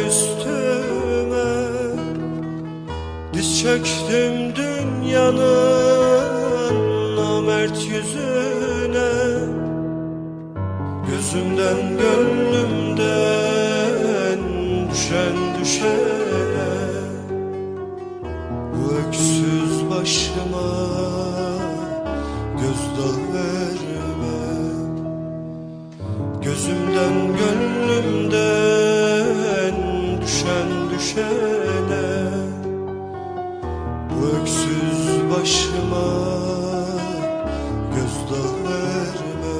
üstüme, diz çöktüm dünyanın namert yüzüne. Gözümden gönlümden düşen düşene, bu öksüz başıma gözdağı verme. Gözümden gönlümden düşen düşene, bu öksüz başıma gözdağı verme.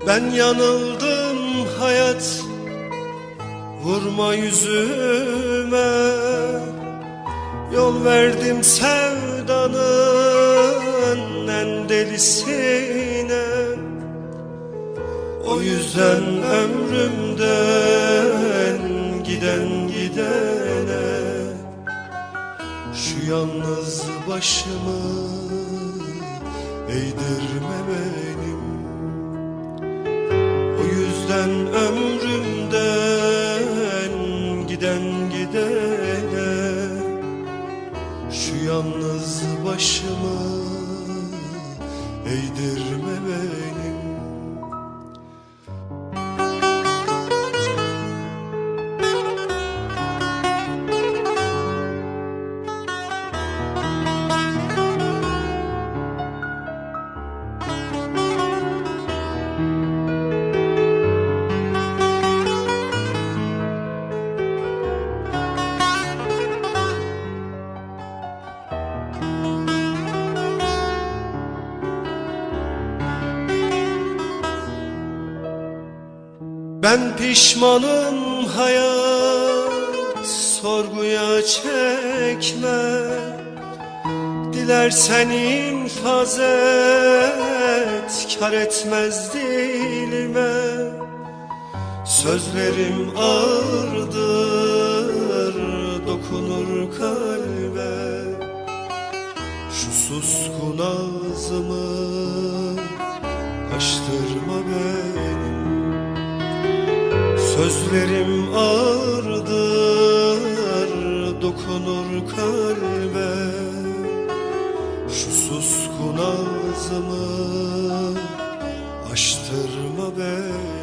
Ben yanıldım hayat, vurma yüzüme. Yol verdim sevdanın en delisine. O yüzden ömrümden giden gidene, şu yalnız başımı eğdirme benim. O yüzden ömrümden giden gidene, şu yalnız başımı eğdirme benim. Ben pişmanım hayat, sorguya çekme. Dilersen infaz et, kar etmez dilime. Sözlerim ağırdır, dokunur kalbe. Şu suskun ağzımı açtırma benim. Sözlerim ağırdır, dokunur kalbe. Şu suskun ağzımı açtırma beni.